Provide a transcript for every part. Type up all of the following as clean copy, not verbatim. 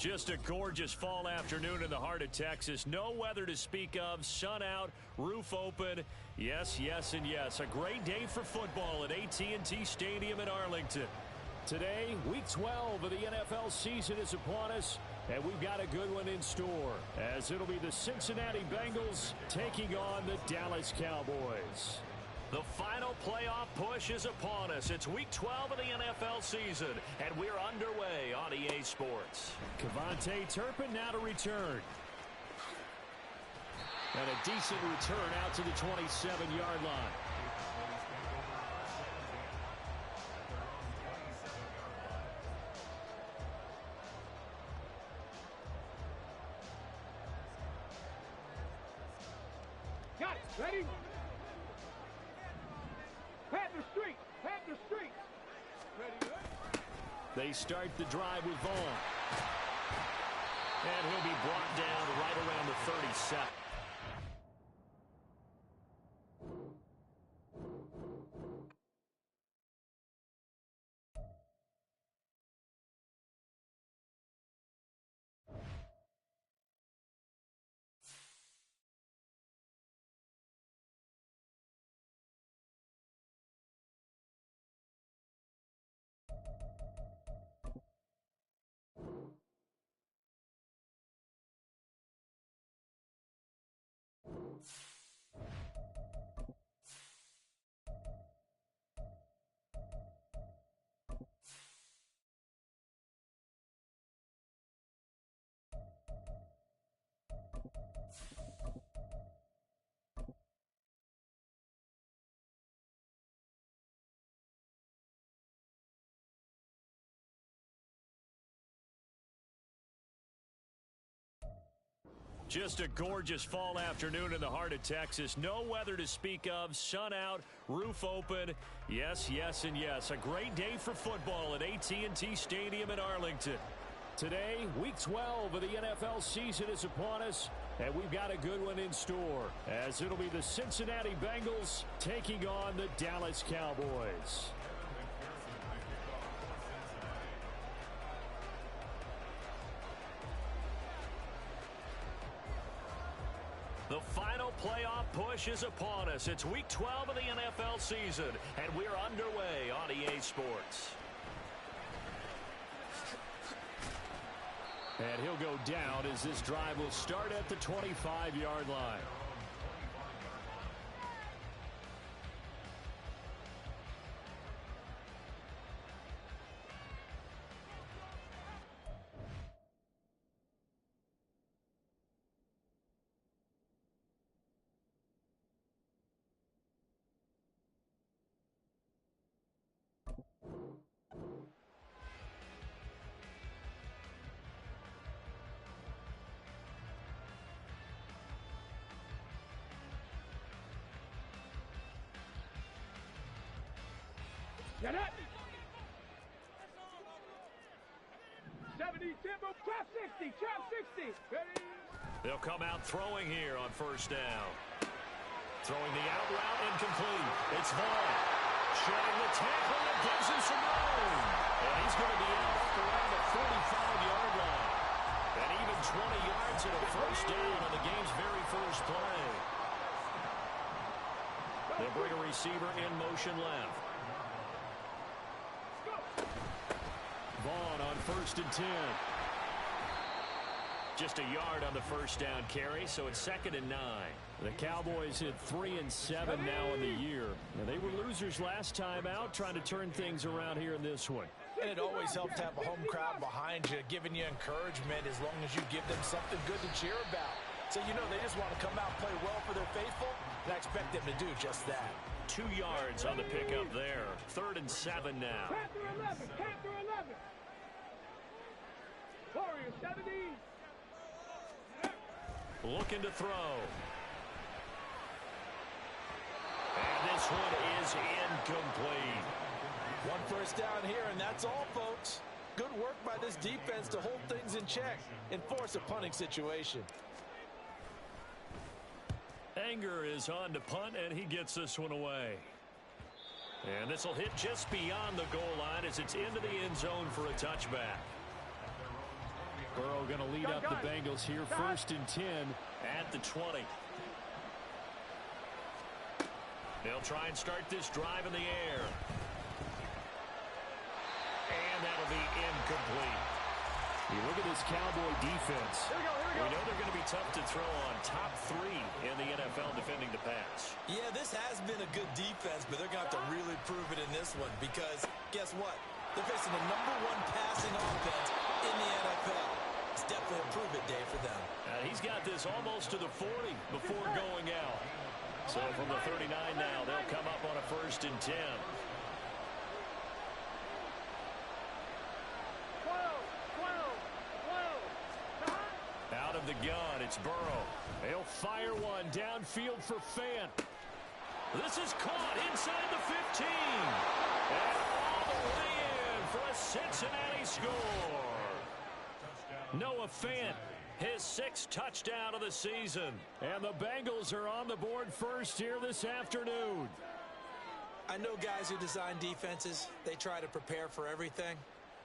Just a gorgeous fall afternoon in the heart of Texas. No weather to speak of. Sun out, roof open. Yes, yes, and yes. A great day for football at AT&T Stadium in Arlington. Today, Week 12 of the NFL season is upon us, and we've got a good one in store, as it'll be the Cincinnati Bengals taking on the Dallas Cowboys. The final playoff push is upon us. It's Week 12 of the NFL season, and we're underway on EA Sports. Cavante Turpin now to return. And a decent return out to the 27-yard line. Got it. Ready? Panther Street. Ready? They start the drive with Vaughn. And he'll be brought down right around the 37. Just a gorgeous fall afternoon in the heart of Texas. No weather to speak of. Sun out, roof open. Yes, yes, and yes. A great day for football at AT&T Stadium in Arlington. Today, Week 12 of the NFL season is upon us, and we've got a good one in store, as it'll be the Cincinnati Bengals taking on the Dallas Cowboys. The final playoff push is upon us. It's Week 12 of the NFL season, and we're underway on EA Sports. And he'll go down as this drive will start at the 25-yard line. Get up! 70, tempo, trap 60. Ready? They'll come out throwing here on first down. Throwing the out route, incomplete. It's Vaughn. Showing the tackle that gives him some room. And he's going to be out up around the 45-yard line. And even 20 yards and a first down on the game's very first play. They'll bring a receiver in motion left. Vaughn on 1st and 10. Just a yard on the first down carry, so it's 2nd and 9. The Cowboys hit 3 and 7 now in the year. Now, they were losers last time out, trying to turn things around here in this one. And it always helps to have a home crowd behind you, giving you encouragement as long as you give them something good to cheer about. So, you know, they just want to come out and play well for their faithful, and I expect them to do just that. 2 yards on the pickup there. 3rd and 7 now. Panther 11. Warrior 70. Looking to throw. And this one is incomplete. 1 first down here, and that's all, folks. Good work by this defense to hold things in check and force a punting situation. Anger is on to punt, and he gets this one away. And this will hit just beyond the goal line as it's into the end zone for a touchback. Burrow going to lead up the Bengals here, 1st and 10 at the 20. They'll try and start this drive in the air. And that'll be incomplete. You look at this Cowboy defense. Here we go. We know they're going to be tough to throw on, top 3 in the NFL defending the pass. Yeah, this has been a good defense, but they're going to have to really prove it in this one because guess what? They're facing the #1 passing offense in the NFL. It's definitely a prove-it day for them. He's got this almost to the 40 before going out. So from the 39 now, they'll come up on a 1st and 10. 12. Out of the gun, it's Burrow. He'll fire one downfield for Fant. This is caught inside the 15. And all the way in for a Cincinnati score. Noah Fant, his 6th touchdown of the season. And the Bengals are on the board first here this afternoon. I know guys who design defenses, they try to prepare for everything,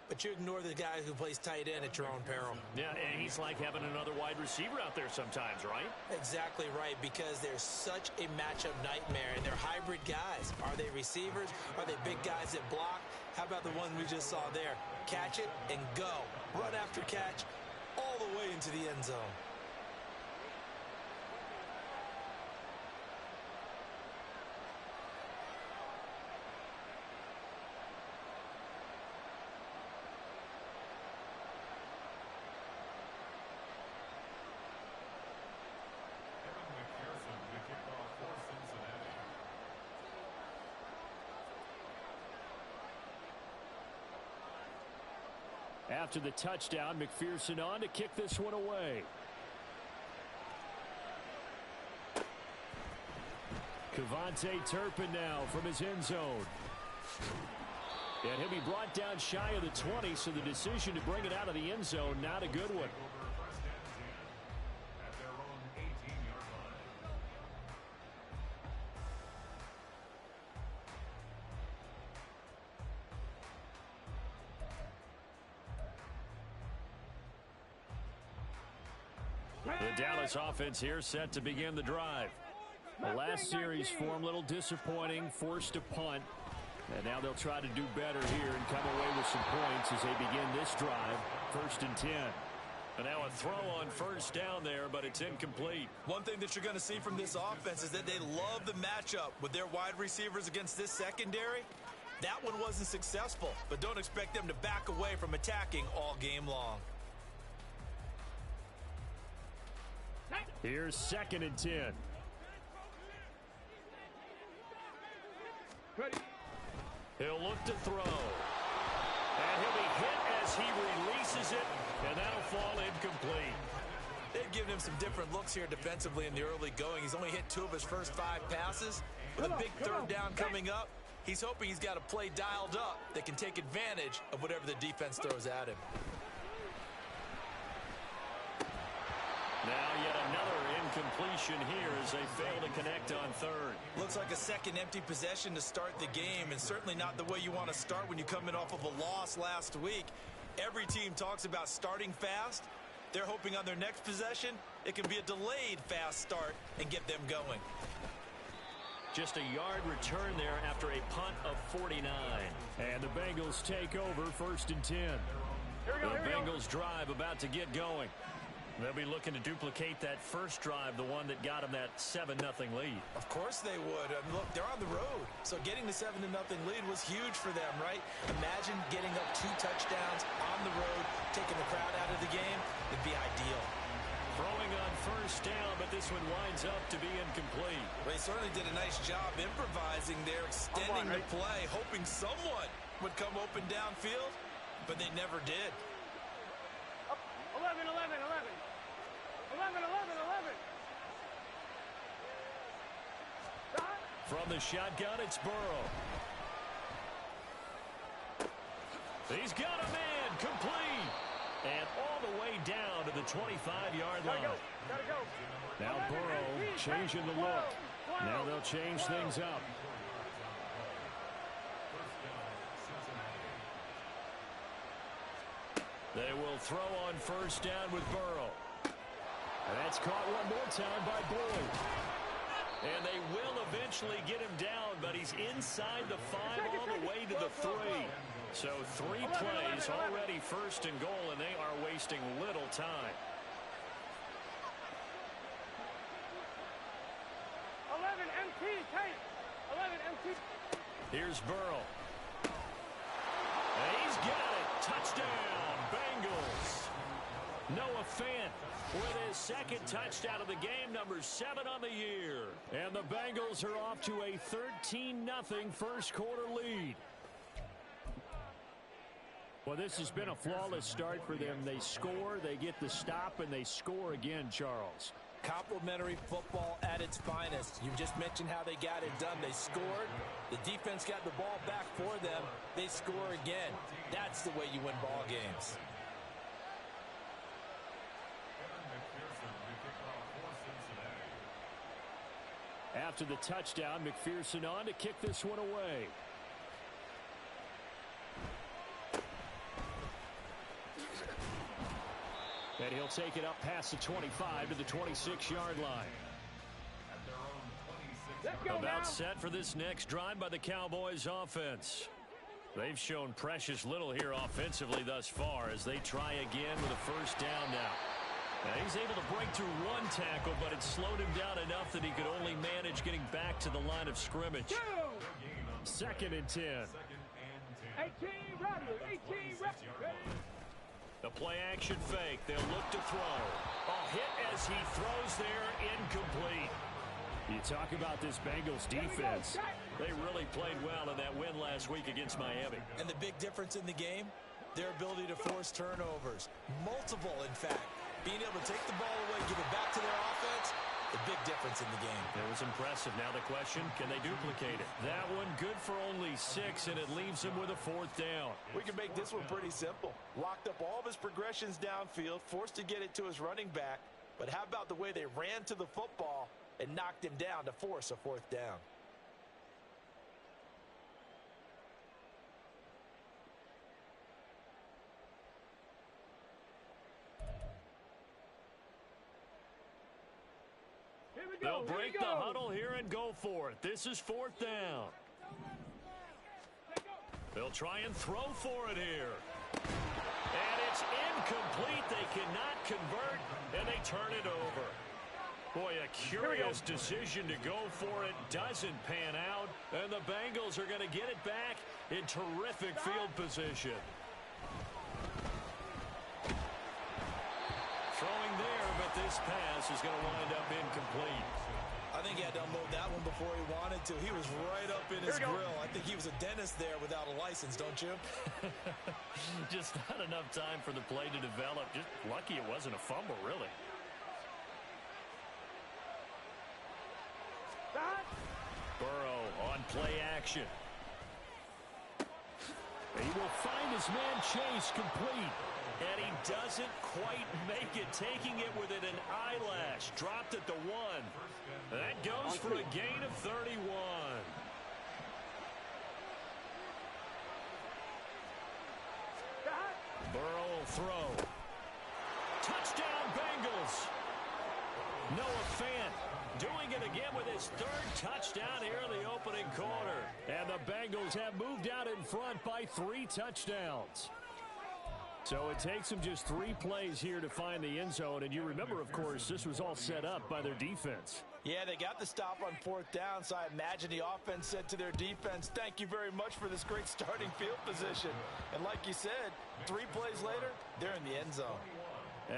but you ignore the guy who plays tight end at your own peril. Yeah, and he's like having another wide receiver out there sometimes, right? Exactly right, because there's such a matchup nightmare, and they're hybrid guys. Are they receivers? Are they big guys that block? How about the one we just saw there? Catch it and go. Run after catch all the way into the end zone. After the touchdown, McPherson on to kick this one away. Cavante Turpin now from his end zone. And he'll be brought down shy of the 20, so the decision to bring it out of the end zone, not a good one. The Dallas offense here set to begin the drive. The last series for them, a little disappointing, forced a punt. And now they'll try to do better here and come away with some points as they begin this drive, 1st and 10. And now a throw on 1st down there, but it's incomplete. One thing that you're going to see from this offense is that they love the matchup with their wide receivers against this secondary. That one wasn't successful, but don't expect them to back away from attacking all game long. Here's 2nd and 10. Ready. He'll look to throw. And he'll be hit as he releases it, and that'll fall incomplete. They've given him some different looks here defensively in the early going. He's only hit 2 of his first 5 passes. With a big 3rd down coming up, he's hoping he's got a play dialed up that can take advantage of whatever the defense throws at him. Now yet another incompletion here as they fail to connect on 3rd. Looks like a second empty possession to start the game, and certainly not the way you want to start when you come in off of a loss last week. Every team talks about starting fast. They're hoping on their next possession it can be a delayed fast start and get them going. Just a yard return there after a punt of 49. And the Bengals take over, 1st and 10. The Bengals drive about to get going. They'll be looking to duplicate that first drive, the one that got them that 7-0 lead. Of course they would. Look, they're on the road. So getting the 7-0 lead was huge for them, right? Imagine getting up 2 touchdowns on the road, taking the crowd out of the game. It'd be ideal. Throwing on 1st down, but this one winds up to be incomplete. Well, he certainly did a nice job improvising there, extending the play, hoping someone would come open downfield, but they never did. 11, 11, 11. 11, 11, 11. From the shotgun, it's Burrow. He's got a man, complete. And all the way down to the 25-yard line. Gotta go. Now Burrow changing the look. Now they'll change things up. They will throw on first down with Burrow. And that's caught one more time by Boyd. And they will eventually get him down, but he's inside the 5 all the way to the 3. So 3 plays already first and goal, and they are wasting little time. 11 MT, tight. 11 MT. Here's Burrow. And he's got it. Touchdown, Bengals. Noah Fant with his second touchdown of the game, number 7 on the year. And the Bengals are off to a 13-0 first quarter lead. Well, this has been a flawless start for them. They score, they get the stop, and they score again, Charles. Complimentary football at its finest. You just mentioned how they got it done. They scored. The defense got the ball back for them. They score again. That's the way you win ball games. After the touchdown, McPherson on to kick this one away. And he'll take it up past the 25 to the 26-yard line. About set for this next drive by the Cowboys offense. They've shown precious little here offensively thus far as they try again with a first down now. And he's able to break through one tackle, but it slowed him down enough that he could only manage getting back to the line of scrimmage. 2nd and 10. 18 runners, 18 reps. The play action fake. They'll look to throw. A hit as he throws there, incomplete. You talk about this Bengals defense. They really played well in that win last week against Miami. And the big difference in the game, their ability to force turnovers. Multiple, in fact. Being able to take the ball away, give it back to their offense, the big difference in the game. It was impressive. Now the question, can they duplicate it? That one good for only 6, and it leaves him with a 4th down. We can make this one pretty simple. Locked up all of his progressions downfield, forced to get it to his running back. But how about the way they ran to the football and knocked him down to force a 4th down? They'll break the huddle here and go for it. This is 4th down. They'll try and throw for it here. And it's incomplete. They cannot convert, and they turn it over. Boy, a curious decision to go for it. Doesn't pan out, and the Bengals are going to get it back in terrific field position. Throwing there, but this pass is going to wind up incomplete. I think he had to unload that one before he wanted to. He was right up in his grill. I think he was a dentist there without a license, don't you? Just not enough time for the play to develop. Just lucky it wasn't a fumble, really. Burrow on play action. He will find his man Chase complete. And he doesn't quite make it, taking it within an eyelash. Dropped at the 1. That goes for a gain of 31. Burrow will throw. Touchdown, Bengals. Noah Fant doing it again with his 3rd touchdown here in the opening quarter. And the Bengals have moved out in front by 3 touchdowns. So it takes them just 3 plays here to find the end zone. And you remember, of course, this was all set up by their defense. Yeah, they got the stop on 4th down, so I imagine the offense said to their defense, thank you very much for this great starting field position. And like you said, 3 plays later, they're in the end zone.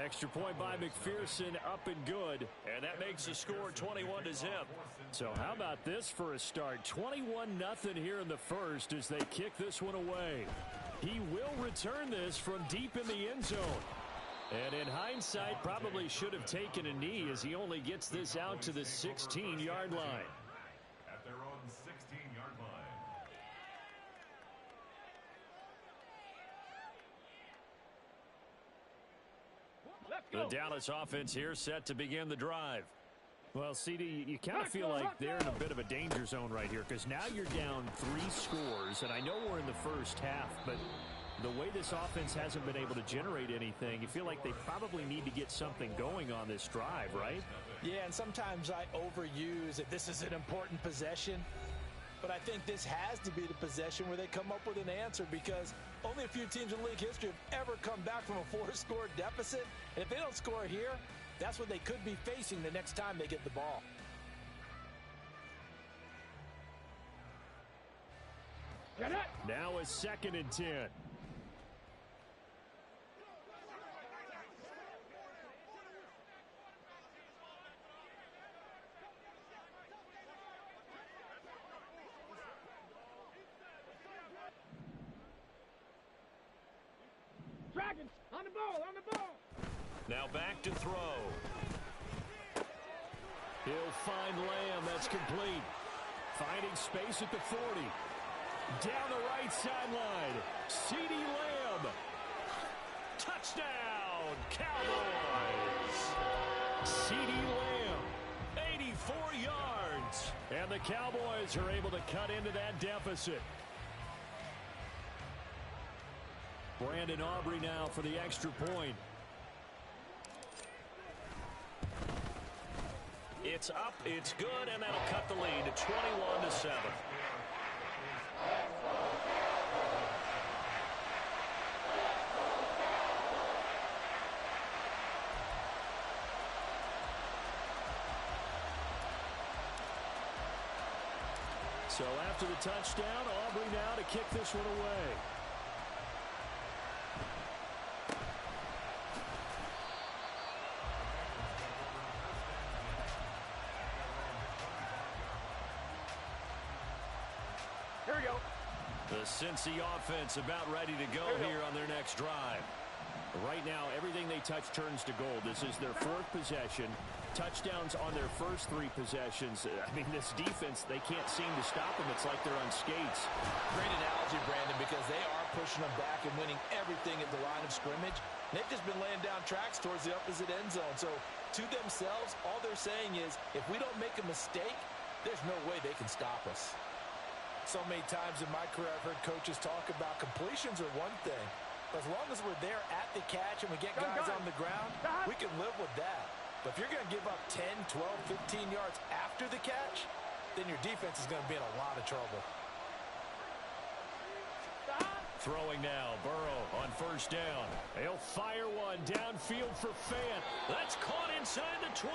Extra point by McPherson, up and good. And that makes the score 21-0. So how about this for a start? 21-0 here in the first as they kick this one away. He will return this from deep in the end zone. And in hindsight, probably should have taken a knee as he only gets this out to the 16-yard line. At their own 16-yard line. The Dallas offense here set to begin the drive. Well, CD, you kind of feel like they're in a bit of a danger zone right here because now you're down 3 scores, and I know we're in the first half, but The way this offense hasn't been able to generate anything, you feel like they probably need to get something going on this drive, right? Yeah, and sometimes I overuse that this is an important possession. But I think this has to be the possession where they come up with an answer, because only a few teams in league history have ever come back from a 4-score deficit. And if they don't score here, that's what they could be facing the next time they get the ball. Now a 2nd and 10. Dragons, on the ball, on the ball. Now back to throw. He'll find Lamb. That's complete. Finding space at the 40. Down the right sideline. CeeDee Lamb. Touchdown, Cowboys. CeeDee Lamb, 84 yards. And the Cowboys are able to cut into that deficit. Brandon Aubrey now for the extra point. It's up, it's good, and that'll cut the lead to 21-7. So after the touchdown, Aubrey now to kick this one away. Here we go. The Cincy offense about ready to go here on their next drive. Right now, everything they touch turns to gold. This is their 4th possession. Touchdowns on their first 3 possessions. I mean, this defense, they can't seem to stop them. It's like they're on skates. Great analogy, Brandon, because they are pushing them back and winning everything at the line of scrimmage. They've just been laying down tracks towards the opposite end zone. So to themselves, all they're saying is, if we don't make a mistake, there's no way they can stop us. So many times in my career, I've heard coaches talk about completions are one thing. But as long as we're there at the catch and we get guys on the ground, we can live with that. But if you're going to give up 10, 12, 15 yards after the catch, then your defense is going to be in a lot of trouble. Throwing now, Burrow on first down. He'll fire one downfield for Fant. That's caught inside the 20.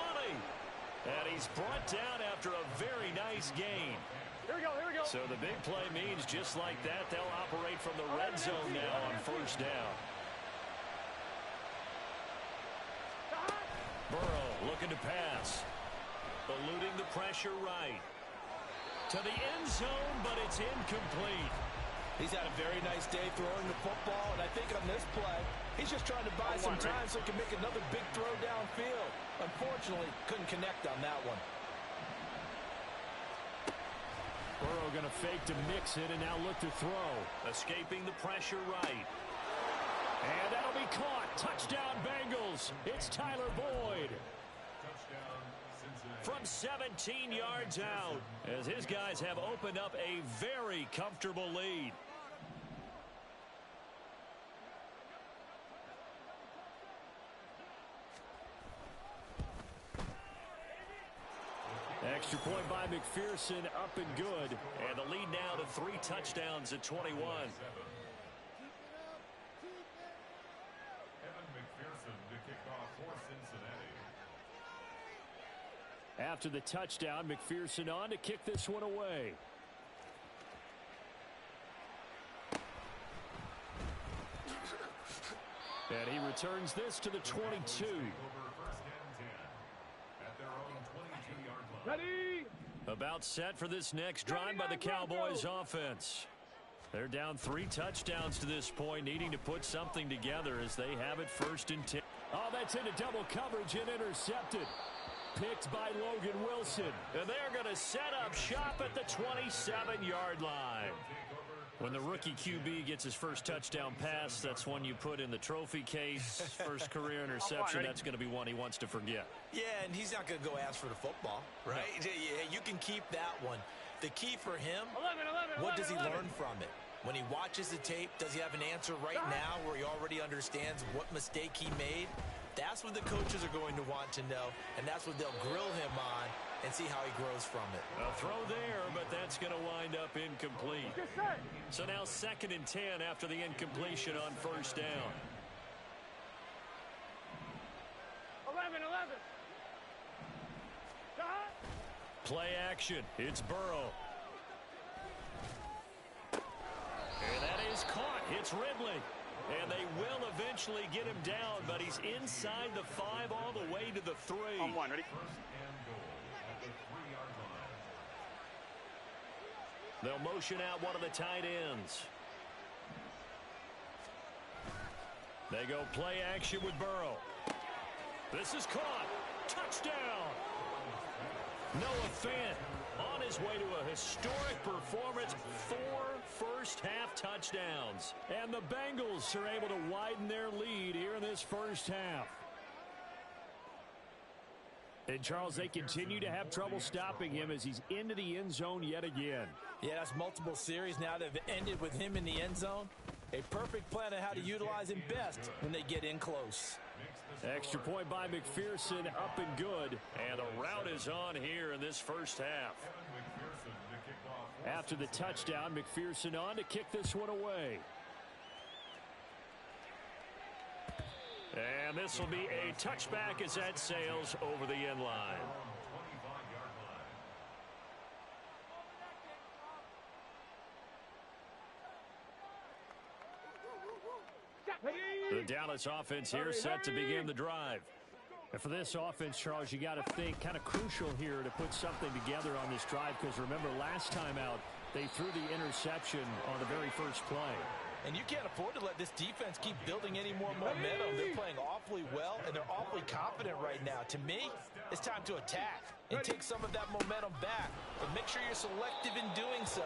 And he's brought down after a very nice gain. Here we go, here we go. So the big play means just like that, they'll operate from the red zone now on first down. Burrow looking to pass. Eluding the pressure right. To the end zone, but it's incomplete. He's had a very nice day throwing the football, and I think on this play, he's just trying to buy some time so he can make another big throw downfield. Unfortunately, couldn't connect on that one. Burrow going to fake to mix it and now look to throw. Escaping the pressure right. And that'll be caught. Touchdown Bengals. It's Tyler Boyd. From 17 yards out, as his guys have opened up a very comfortable lead. Extra point by McPherson, up and good. And the lead now to 3 touchdowns at 21. After the touchdown, McPherson on to kick this one away. And he returns this to the 22. Ready? About set for this next drive by the Cowboys offense. They're down 3 touchdowns to this point, needing to put something together as they have it 1st and 10. Oh, that's into double coverage and intercepted. Picked by Logan Wilson. And they're going to set up shop at the 27-yard line. When the rookie QB gets his first touchdown pass, that's one you put in the trophy case. First career interception, that's going to be one he wants to forget. Yeah, and he's not going to go ask for the football, right? Yeah, you can keep that one. The key for him, 11, what does he learn from it? When he watches the tape, does he have an answer right now where he already understands what mistake he made? That's what the coaches are going to want to know, and that's what they'll grill him on and see how he grows from it. A throw there, but that's going to wind up incomplete. So now 2nd and 10 after the incompletion on first down. 11. Play action. It's Burrow. And that is caught. It's Ridley. And they will eventually get him down, but he's inside the 5 all the way to the 3. On one, ready? They'll motion out one of the tight ends. They go play action with Burrow. This is caught. Touchdown. Noah Fant on his way to a historic performance. 4 first-half touchdowns. And the Bengals are able to widen their lead here in this first half. And, Charles, they continue to have trouble stopping him as he's into the end zone yet again. Yeah, that's multiple series now that have ended with him in the end zone. A perfect plan on how to utilize him best when they get in close. Extra point by McPherson, up and good. And the route is on here in this first half. After the touchdown, McPherson on to kick this one away. And this will be a touchback as that sails over the end line. The Dallas offense here set to begin the drive. And for this offense, Charles, you got to think kind of crucial here to put something together on this drive, because remember last time out they threw the interception on the very first play. And you can't afford to let this defense keep building any more momentum. They're playing awfully well, and they're awfully confident right now. To me, it's time to attack and take some of that momentum back. But make sure you're selective in doing so.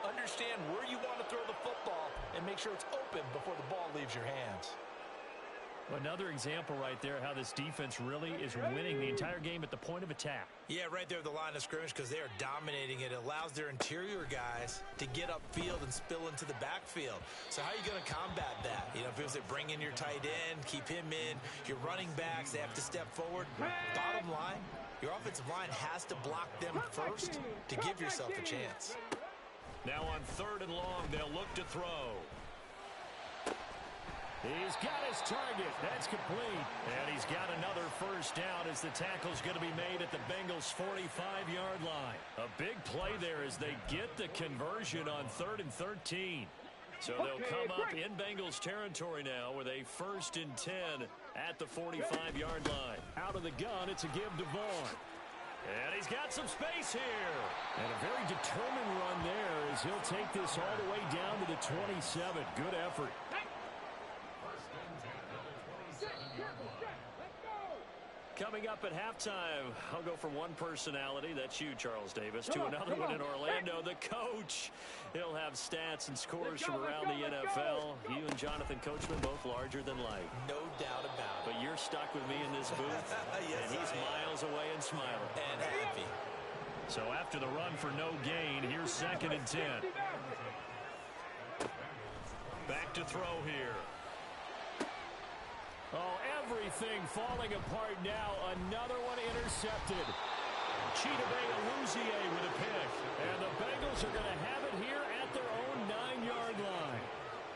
Understand where you want to throw the football and make sure it's open before the ball leaves your hands. Another example right there how this defense really is winning the entire game at the point of attack. Yeah, right there at the line of scrimmage, because they are dominating it. It allows their interior guys to get upfield and spill into the backfield. So how are you going to combat that? You know, if it was to bring in your tight end, keep him in, your running backs, they have to step forward. Bottom line, your offensive line has to block them first to give yourself a chance. Now on 3rd and long, they'll look to throw. He's got his target. That's complete. And he's got another first down as the tackle's going to be made at the Bengals' 45-yard line. A big play there as they get the conversion on 3rd and 13. So they'll come up in Bengals territory now with a 1st and 10 at the 45-yard line. Out of the gun, it's a give to Vaughn. And he's got some space here. And a very determined run there as he'll take this all the way down to the 27. Good effort. Coming up at halftime, I'll go from one personality, that's you, Charles Davis, to another one in Orlando, the coach. He'll have stats and scores from around the NFL. You and Jonathan Coachman, both larger than life. No doubt about it. But you're stuck with me in this booth, yes, and he's miles away and smiling. And happy. So after the run for no gain, here's 2nd and 10. Back to throw here. Oh, everything falling apart now. Another one intercepted. Chidobe Awuzie with a pick. And the Bengals are going to have it here at their own 9-yard line.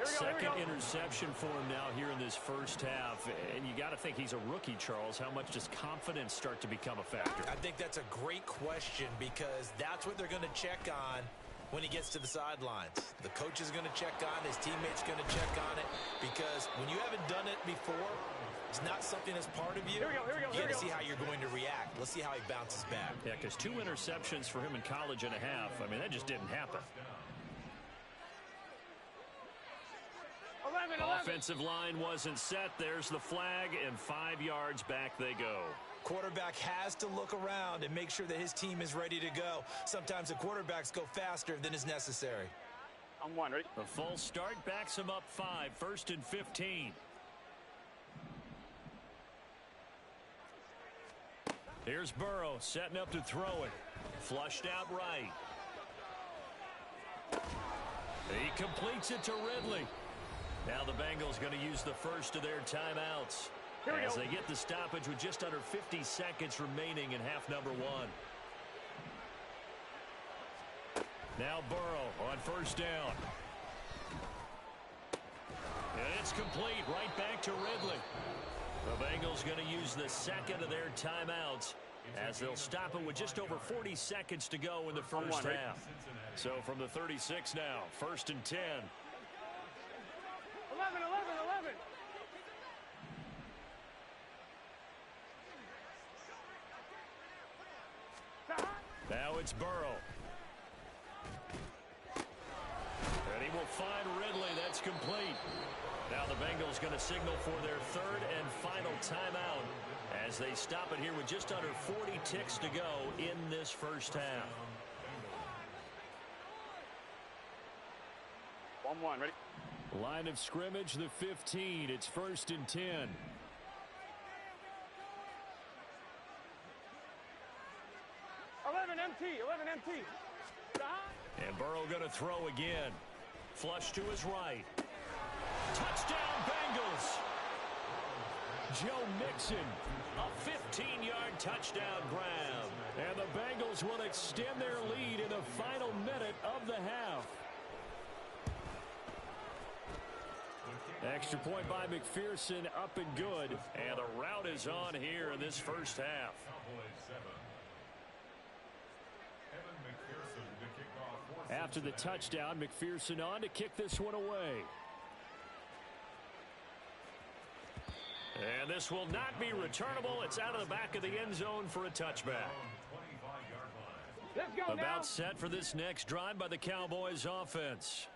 Second interception for him now here in this first half. And you got to think he's a rookie, Charles. How much does confidence start to become a factor? I think that's a great question, because that's what they're going to check on when he gets to the sidelines. The coach is going to check on, his teammates going to check on it, because when you haven't done it before, it's not something that's part of you. You got to see how you're going to react. Let's see how he bounces back. Yeah, because 2 interceptions for him in college and a half. I mean, that just didn't happen. 11. Offensive line wasn't set. There's the flag, and 5 yards back they go. Quarterback has to look around and make sure that his team is ready to go. Sometimes the quarterbacks go faster than is necessary. On one, ready? The full start backs him up 5, 1st and 15. Here's Burrow setting up to throw it. Flushed out right. He completes it to Ridley. Now the Bengals going to use the first of their timeouts as they get the stoppage with just under 50 seconds remaining in half number one. Now Burrow on first down. And it's complete right back to Ridley. The Bengals going to use the second of their timeouts as they'll stop it with just over 40 seconds to go in the first half. So from the 36 now, 1st and 10. 11, 11, 11. Now it's Burrow. And he will find Ridley. That's complete. Now the Bengals going to signal for their third and final timeout as they stop it here with just under 40 ticks to go in this first half. 1-1, ready? Line of scrimmage, the 15. It's 1st and 10. 11 MT, 11 MT. And Burrow going to throw again. Flush to his right. Touchdown, Bengals. Joe Mixon, a 15-yard touchdown grab. And the Bengals will extend their lead in the final minute of the half. Extra point by McPherson, up and good. And the route is on here in this first half. After the touchdown, McPherson on to kick this one away. And this will not be returnable. It's out of the back of the end zone for a touchback. Let's go now. About set for this next drive by the Cowboys offense.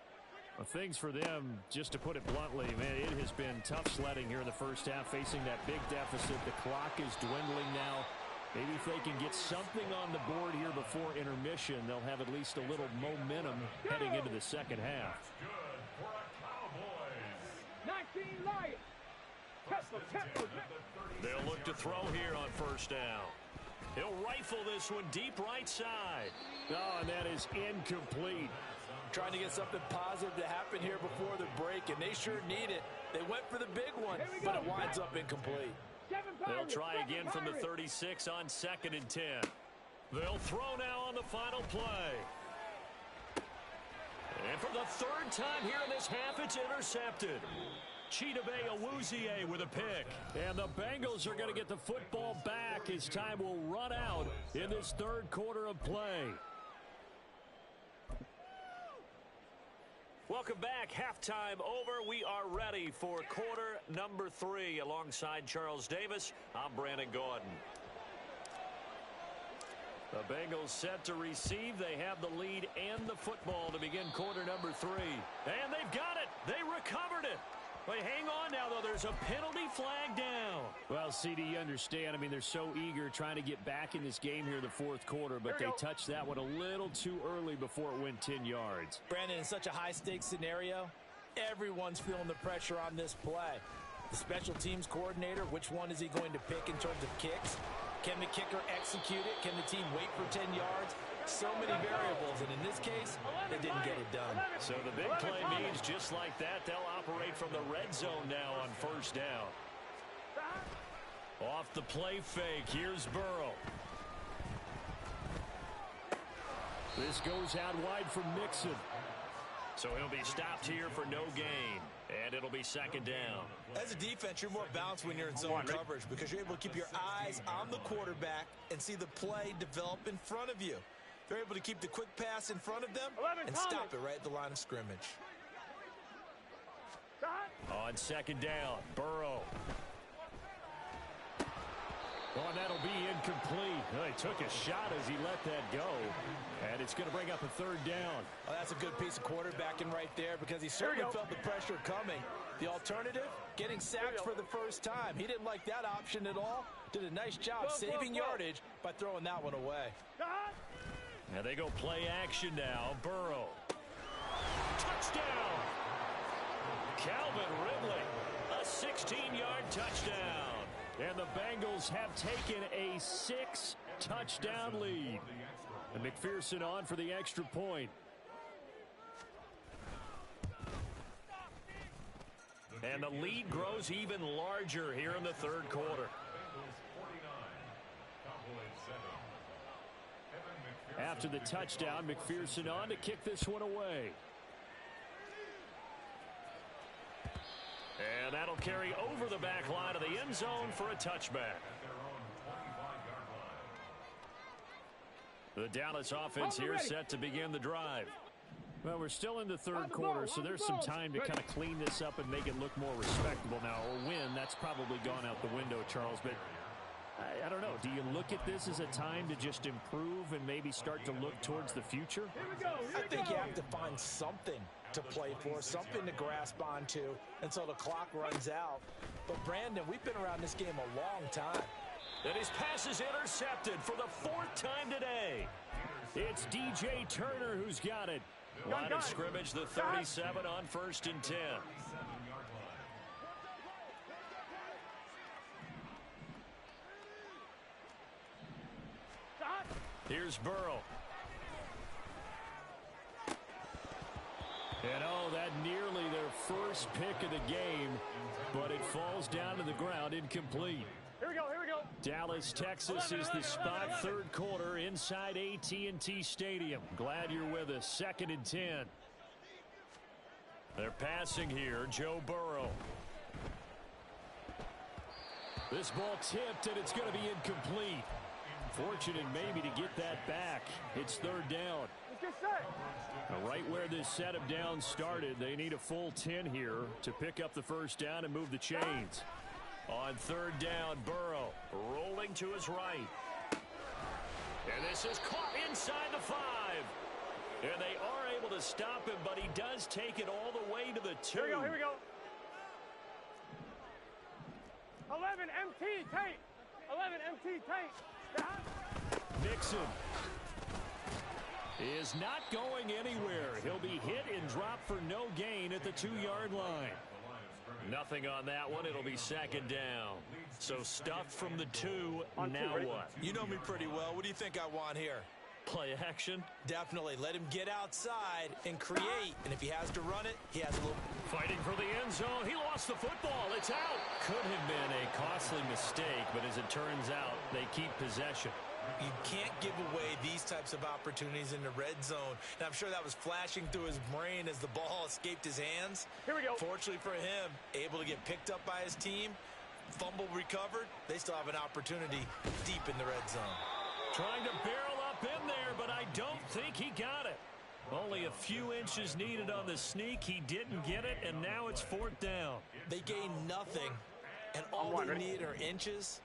Well, things for them, just to put it bluntly, man, it has been tough sledding here in the first half, facing that big deficit. The clock is dwindling now. Maybe if they can get something on the board here before intermission, they'll have at least a little momentum heading into the second half. 19 Lions. They'll look to throw here on first down. He'll rifle this one deep right side. Oh, and that is incomplete. Trying to get something positive to happen here before the break, and they sure need it. They went for the big one, but it winds up incomplete. They'll try again from the 36 on 2nd and 10. They'll throw now on the final play. And for the third time here in this half, it's intercepted. Chidobe Awuzie with a pick. And the Bengals are going to get the football back as time will run out in this third quarter of play. Welcome back. Halftime over. We are ready for quarter number 3. Alongside Charles Davis, I'm Brandon Gordon. The Bengals set to receive. They have the lead and the football to begin quarter number 3. And they've got it. They recovered it. But hang on now, though. There's a penalty flag down. Well, CD, you understand. I mean, they're so eager trying to get back in this game here in the fourth quarter, but they touched that one a little too early before it went 10 yards. Brandon, in such a high-stakes scenario, everyone's feeling the pressure on this play. The special teams coordinator, which one is he going to pick in terms of kicks? Can the kicker execute it? Can the team wait for 10 yards? So many variables, and in this case, they didn't get it done. So the big play means just like that, they'll operate from the red zone now on first down. Off the play fake, here's Burrow. This goes out wide for Mixon. So he'll be stopped here for no gain. And it'll be second down. As a defense, you're more balanced when you're in zone coverage because you're able to keep your eyes on the quarterback and see the play develop in front of you. They're able to keep the quick pass in front of them and stop it right at the line of scrimmage. On second down, Burrow. Oh, and that'll be incomplete. Well, he took a shot as he let that go. And it's going to bring up a third down. Well, that's a good piece of quarterbacking right there because he certainly felt the pressure coming. The alternative, getting sacked for the first time. He didn't like that option at all. Did a nice job saving yardage by throwing that one away. Now they go play action now. Burrow. Touchdown! Calvin Ridley. A 16-yard touchdown. And the Bengals have taken a 6-touchdown lead. And McPherson on for the extra point. And the lead grows even larger here in the third quarter. After the touchdown, McPherson on to kick this one away. And that'll carry over the back line of the end zone for a touchback. The Dallas offense here set to begin the drive. Well, we're still in the third quarter, so there's some time to kind of clean this up and make it look more respectable now. A win, that's probably gone out the window, Charles, but I don't know. Do you look at this as a time to just improve and maybe start to look towards the future? I think you have to find something to play for, something to grasp onto until the clock runs out. But, Brandon, we've been around this game a long time. And his pass is intercepted for the fourth time today. It's DJ Turner who's got it. Line of scrimmage, the 37 on 1st and 10. Here's Burrow. And oh, that nearly their first pick of the game, but it falls down to the ground incomplete. Here we go, here we go. Dallas, Texas is the spot, third quarter inside AT&T Stadium. Glad you're with us. 2nd and 10. They're passing here, Joe Burrow. This ball tipped, and it's going to be incomplete. Fortunate maybe to get that back. It's 3rd down. Let's get set. Right where this set of downs started, they need a full 10 here to pick up the first down and move the chains. On 3rd down, Burrow rolling to his right. And this is caught inside the 5. And they are able to stop him, but he does take it all the way to the 2. Here we go, here we go. 11 MT tape. 11 MT tape. Mixon is not going anywhere. He'll be hit and dropped for no gain at the 2-yard line. Nothing on that one. It'll be 2nd down. So stuffed from the 2. Now what? You know me pretty well. What do you think I want here? Play action? Definitely. Let him get outside and create. And if he has to run it, he has a little... Fighting for the end zone. He lost the football. It's out. Could have been a costly mistake, but as it turns out, they keep possession. You can't give away these types of opportunities in the red zone. And I'm sure that was flashing through his brain as the ball escaped his hands. Here we go. Fortunately for him, able to get picked up by his team, fumble recovered. They still have an opportunity deep in the red zone. Trying to barrel up in there, but I don't think he got it. Only a few inches needed on the sneak. He didn't get it, and now it's 4th down. They gain nothing, and all they need are inches.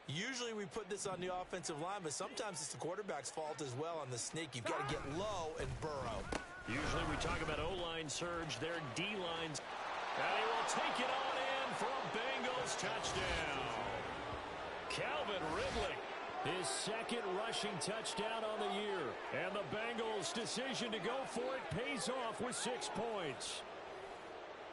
Usually we put this on the offensive line, but sometimes it's the quarterback's fault as well on the sneak. You've got to get low and burrow. Usually we talk about O-line surge. Their D-lines. And he will take it on in for a Bengals touchdown. Calvin Ridley. His 2nd rushing touchdown on the year. And the Bengals' decision to go for it pays off with 6 points.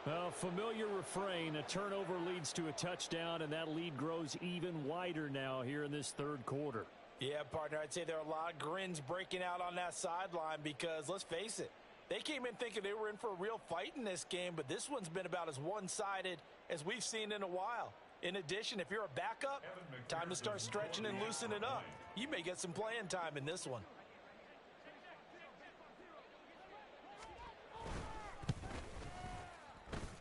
Well, familiar refrain. A turnover leads to a touchdown, and that lead grows even wider now here in this 3rd quarter. Yeah, partner, I'd say there are a lot of grins breaking out on that sideline because, let's face it, they came in thinking they were in for a real fight in this game, but this one's been about as one-sided as we've seen in a while. In addition, if you're a backup, time to start stretching and loosening up. You may get some playing time in this one.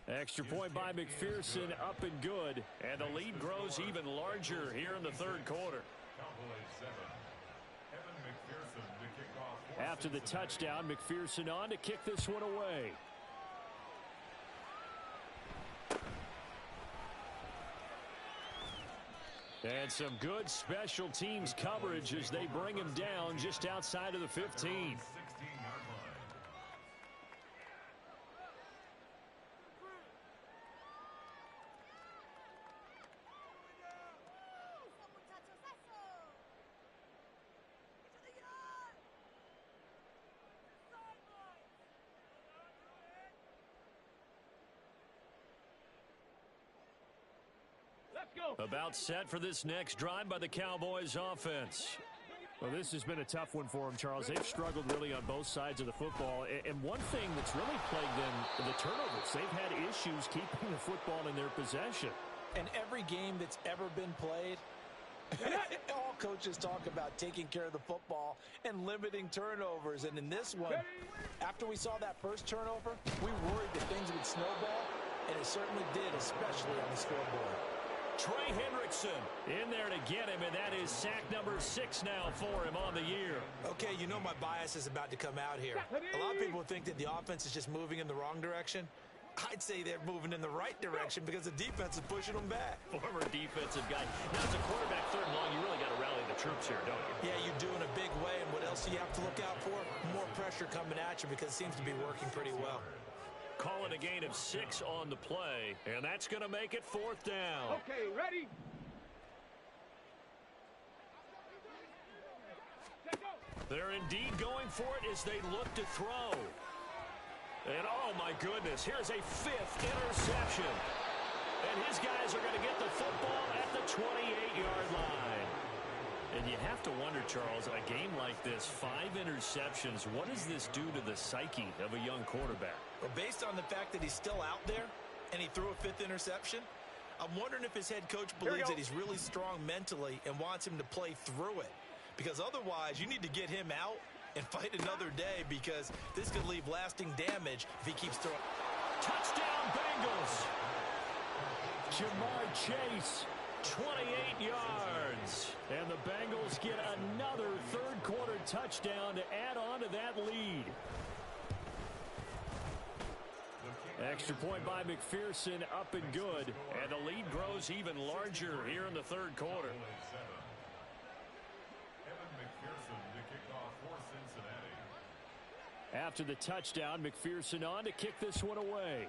Extra point by McPherson, up and good. And the lead grows even larger here in the 3rd quarter. After the touchdown, McPherson on to kick this one away. And some good special teams coverage as they bring him down just outside of the 15. About set for this next drive by the Cowboys offense. Well, this has been a tough one for them, Charles. They've struggled really on both sides of the football. And one thing that's really plagued them, the turnovers. They've had issues keeping the football in their possession. And every game that's ever been played, all coaches talk about taking care of the football and limiting turnovers. And in this one, after we saw that first turnover, we worried that things would snowball, and it certainly did, especially on the scoreboard. Trey Hendrickson in there to get him, and that is sack number 6 now for him on the year. Okay, you know my bias is about to come out here. A lot of people think that the offense is just moving in the wrong direction. I'd say they're moving in the right direction because the defense is pushing them back. Former defensive guy. Now, as a quarterback, third and long, you really got to rally the troops here, don't you? Yeah, you do in a big way, and what else do you have to look out for? More pressure coming at you because it seems to be working pretty well. Calling a gain of 6 on the play, and that's going to make it 4th down. Okay, ready? They're indeed going for it as they look to throw. And, oh, my goodness, here's a 5th interception. And his guys are going to get the football at the 28-yard line. And you have to wonder, Charles, a game like this, 5 interceptions, what does this do to the psyche of a young quarterback? Well, based on the fact that he's still out there and he threw a 5th interception, I'm wondering if his head coach believes that he's really strong mentally and wants him to play through it. Because otherwise, you need to get him out and fight another day because this could leave lasting damage if he keeps throwing. Touchdown, Bengals! Jamar Chase, 28 yards. And the Bengals get another third-quarter touchdown to add on to that lead. Extra point by McPherson, up and good. And the lead grows even larger here in the third quarter. After the touchdown, McPherson on to kick this one away.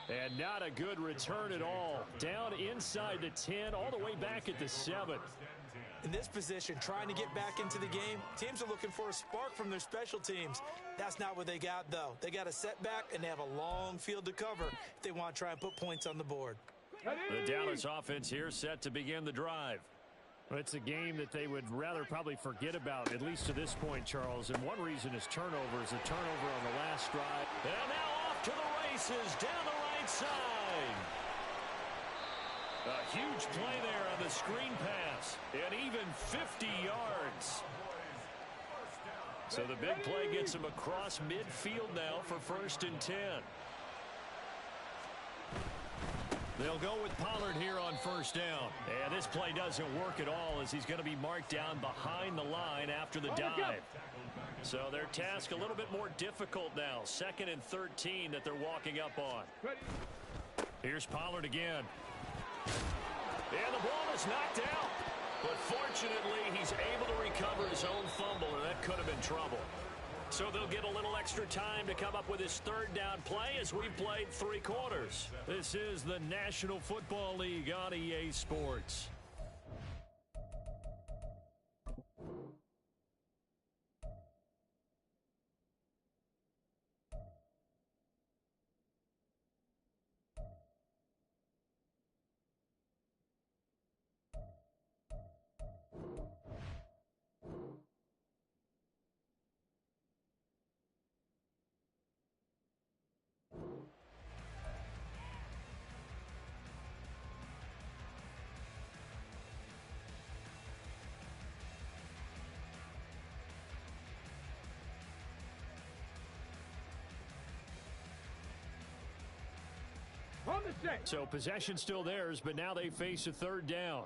And not a good return at all. Down inside the 10, all the way back at the 7. In this position, trying to get back into the game, teams are looking for a spark from their special teams. That's not what they got, though. They got a setback, and they have a long field to cover if they want to try and put points on the board. The Dallas offense here set to begin the drive. Well, it's a game that they would rather probably forget about, at least to this point, Charles. And one reason is turnovers. A turnover on the last drive. And now off to the races down the right side. A huge play there on the screen pass. And even 50 yards. So the big play gets him across midfield now for 1st and 10. They'll go with Pollard here on 1st down. And this play doesn't work at all as he's going to be marked down behind the line after the dive. So their task a little bit more difficult now. 2nd and 13 that they're walking up on. Here's Pollard again. And the ball is knocked out. But fortunately, he's able to recover his own fumble, and that could have been trouble. So they'll get a little extra time to come up with his 3rd down play as we've played 3 quarters. This is the National Football League on EA Sports. So possession still theirs, but now they face a 3rd down.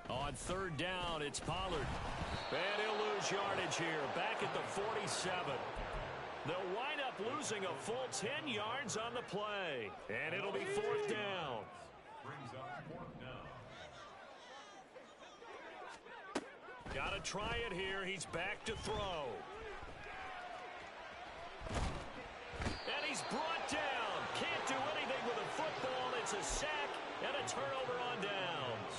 On 3rd down, it's Pollard. And he'll lose yardage here, back at the 47. They'll wind up losing a full 10 yards on the play. And it'll be 4th down. Brings up 4th down. Got to try it here. He's back to throw. And he's brought down. Can't do anything with a football. It's a sack and a turnover on downs.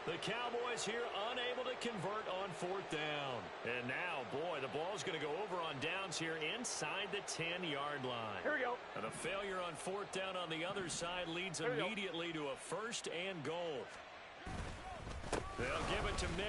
The Cowboys here unable convert on 4th down. And now, boy, the ball's going to go over on downs here inside the 10-yard line. Here we go. And the failure on 4th down on the other side leads immediately to a 1st and goal. They'll give it to Mick.